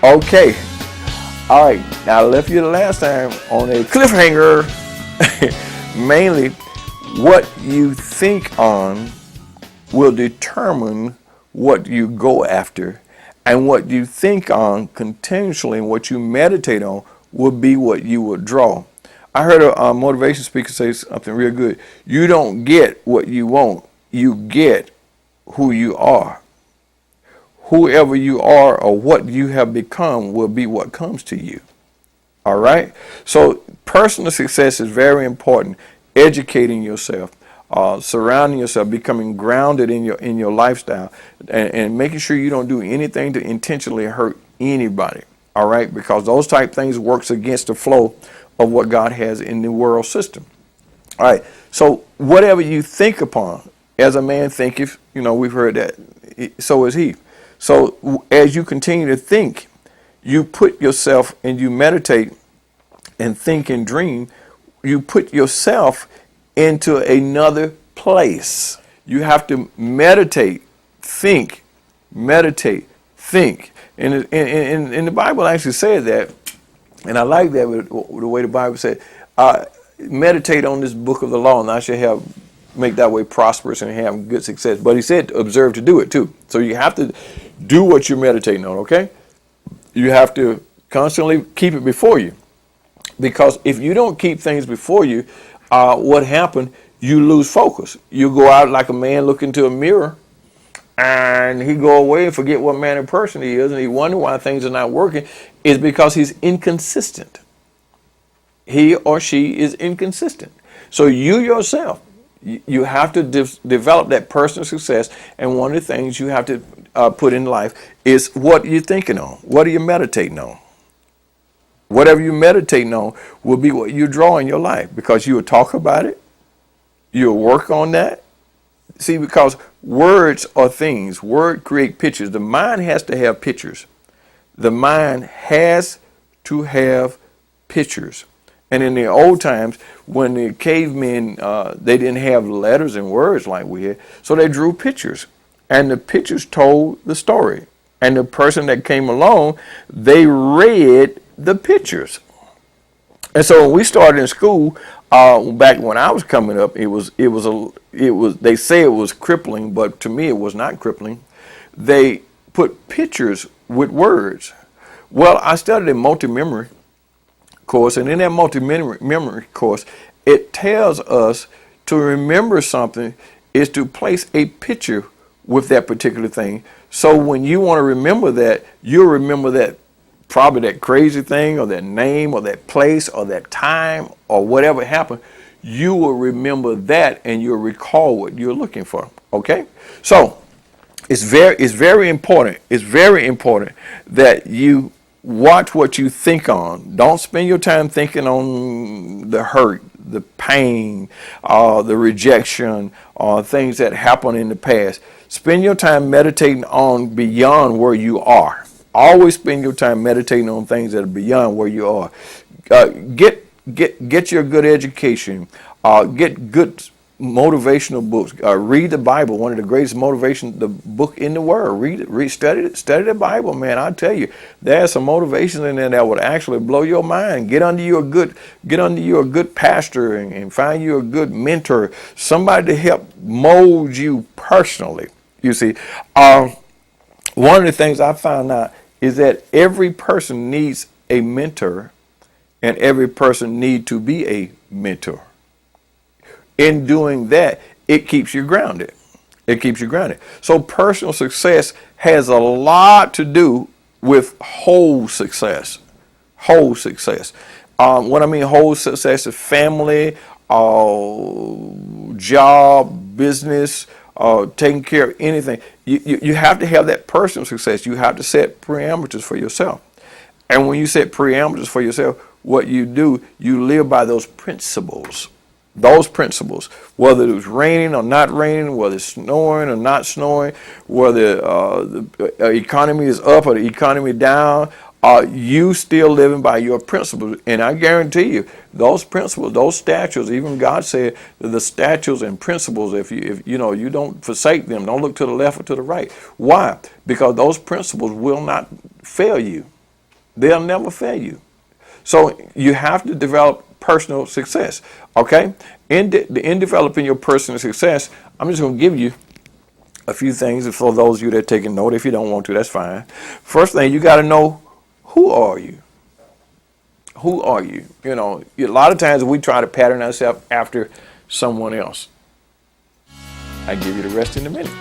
Okay. All right. Now, I left you the last time on a cliffhanger. Mainly, what you think on will determine what you go after. And what you think on continuously and what you meditate on will be what you will draw. I heard a motivation speaker say something real good. You don't get what you want. You get who you are. Whoever you are or what you have become will be what comes to you. All right? So personal success is very important. Educating yourself, surrounding yourself, becoming grounded in your lifestyle, and making sure you don't do anything to intentionally hurt anybody. All right? Because those type things works against the flow of what God has in the world system. All right? So whatever you think upon, as a man thinketh, we've heard that, so is he. So as you continue to think, you put yourself and you meditate and think and dream, you put yourself into another place. You have to meditate, think, meditate, think. And the Bible actually said that, and I like that with the way the Bible said, meditate on this book of the law, and I shall make that way prosperous and have good success. But he said observe to do it too. So you have to do what you're meditating on, okay? You have to constantly keep it before you. Because if you don't keep things before you, what happened, you lose focus. You go out like a man look into a mirror, and he go away and forget what manner of person he is, and he wonder why things are not working. Is because he's inconsistent. He or she is inconsistent. So you yourself, you have to develop that personal success, and one of the things you have to put in life is what you're thinking on. What are you meditating on? Whatever you're meditating on will be what you draw in your life, because you will talk about it, you'll work on that. See, because words are things. Word create pictures. The mind has to have pictures. The mind has to have pictures. And in the old times, when the cavemen, they didn't have letters and words like we had, so they drew pictures. And the pictures told the story. And the person that came along, they read the pictures. And so when we started in school, back when I was coming up, they say it was crippling, but to me it was not crippling. They put pictures with words. Well, I studied a multi-memory course, and in that multi-memory course, it tells us to remember something is to place a picture with that particular thing. So when you want to remember that, you'll remember that probably that crazy thing or that name or that place or that time or whatever happened. You will remember that and you'll recall what you're looking for. Okay? So it's very important. It's very important that you watch what you think on. Don't spend your time thinking on the hurt, the pain, the rejection, things that happened in the past. Spend your time meditating on beyond where you are. Always spend your time meditating on things that are beyond where you are. Get your good education. Get good motivational books. Read the Bible. One of the greatest the book in the world. Read it. Study the Bible, man. I tell you, there's some motivation in there that would actually blow your mind. Get under you a good pastor and find you a good mentor, somebody to help mold you personally. You see, one of the things I found out is that every person needs a mentor, and every person needs to be a mentor. In doing that, it keeps you grounded. It keeps you grounded. So personal success has a lot to do with whole success. Whole success. What I mean whole success is family, job, business, taking care of anything. You have to have that personal success. You have to set parameters for yourself. And when you set parameters for yourself, what you do, you live by those principles. Those principles, whether it was raining or not raining, whether it's snowing or not snowing, whether the economy is up or the economy down, you still living by your principles. And I guarantee you, those principles, those statutes, even God said that the statutes and principles, if you don't forsake them, don't look to the left or to the right. Why? Because those principles will not fail you. They'll never fail you. So you have to develop personal success. Okay? In developing your personal success, I'm just going to give you a few things for those of you that are taking note. If you don't want to, that's fine. First thing, you got to know, who are you? Who are you? You know, a lot of times we try to pattern ourselves after someone else. I'll give you the rest in a minute.